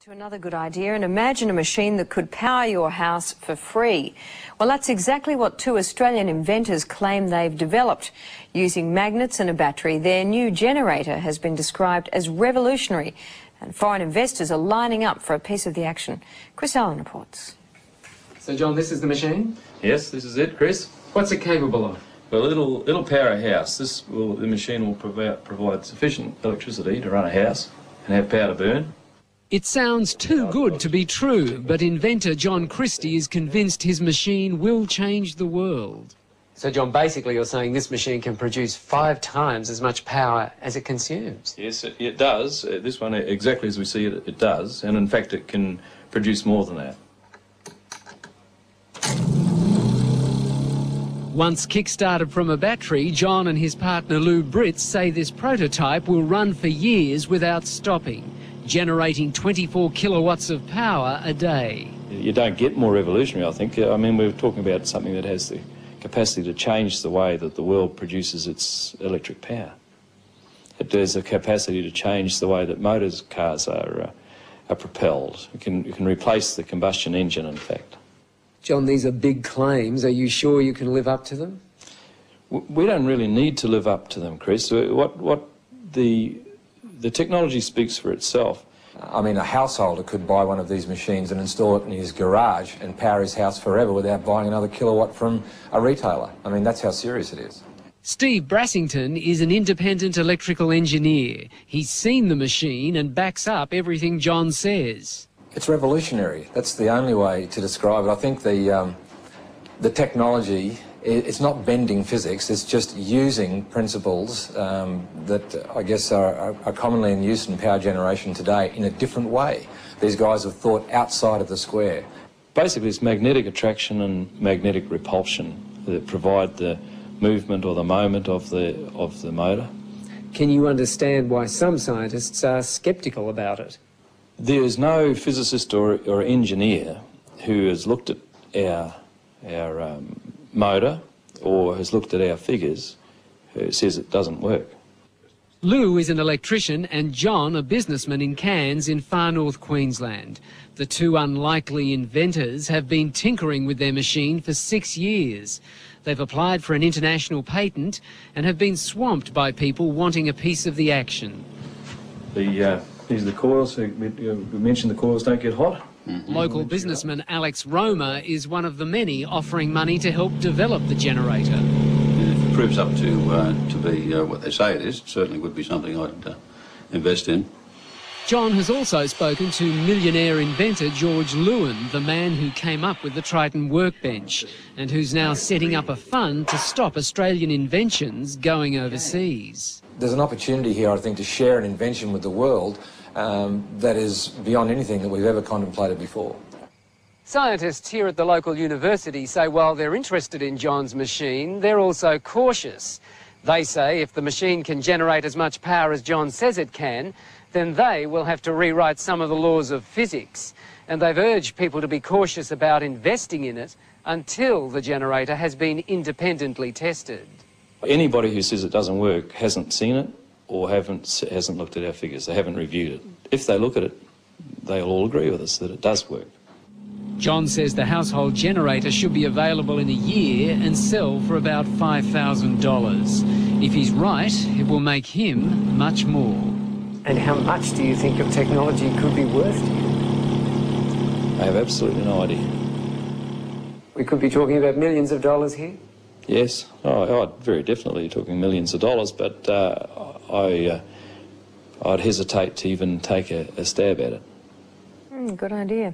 To another good idea, and imagine a machine that could power your house for free. Well, that's exactly what two Australian inventors claim they've developed. Using magnets and a battery, their new generator has been described as revolutionary, and foreign investors are lining up for a piece of the action. Chris Allen reports. So, John, this is the machine? Yes, this is it, Chris. What's it capable of? Well, it'll power a house. The machine will provide sufficient electricity to run a house and have power to burn. It sounds too good to be true, but inventor John Christie is convinced his machine will change the world. So, John, basically you're saying this machine can produce 5 times as much power as it consumes? Yes, it does. This one, exactly as we see it, it does. And in fact, it can produce more than that. Once kick-started from a battery, John and his partner Lou Britz say this prototype will run for years without stopping, generating 24 kilowatts of power a day. You don't get more revolutionary, I think. I mean, we're talking about something that has the capacity to change the way that the world produces its electric power. It has the capacity to change the way that cars are propelled. It can replace the combustion engine, in fact. John, these are big claims. Are you sure you can live up to them? We don't really need to live up to them, Chris. The technology speaks for itself. I mean, a householder could buy one of these machines and install it in his garage and power his house forever without buying another kilowatt from a retailer. I mean, that's how serious it is. Steve Brassington is an independent electrical engineer. He's seen the machine and backs up everything John says. It's revolutionary. That's the only way to describe it. I think the technology, it's not bending physics, it's just using principles that I guess are commonly in use in power generation today in a different way. These guys have thought outside of the square. Basically, it's magnetic attraction and magnetic repulsion that provide the movement or the moment of the motor. Can you understand why some scientists are sceptical about it? There is no physicist or engineer who has looked at our motor or has looked at our figures who says it doesn't work. Lou is an electrician and John a businessman in Cairns in far north Queensland. The two unlikely inventors have been tinkering with their machine for 6 years. They've applied for an international patent and have been swamped by people wanting a piece of the action. These are the coils. We mentioned the coils don't get hot. Local businessman Alex Roma is one of the many offering money to help develop the generator. If it proves up to be what they say it is, it certainly would be something I'd invest in. John has also spoken to millionaire inventor George Lewin, the man who came up with the Triton workbench and who's now setting up a fund to stop Australian inventions going overseas. There's an opportunity here, I think, to share an invention with the world that is beyond anything that we've ever contemplated before. Scientists here at the local university say while they're interested in John's machine, they're also cautious. They say if the machine can generate as much power as John says it can, then they will have to rewrite some of the laws of physics. And they've urged people to be cautious about investing in it until the generator has been independently tested. Anybody who says it doesn't work hasn't seen it or hasn't looked at our figures. They haven't reviewed it. If they look at it, they'll all agree with us that it does work. John says the household generator should be available in a year and sell for about $5,000. If he's right, it will make him much more. And how much do you think your technology could be worth to you? I have absolutely no idea. We could be talking about millions of dollars here? Yes, very definitely talking millions of dollars, but I'd hesitate to even take a stab at it. Good idea.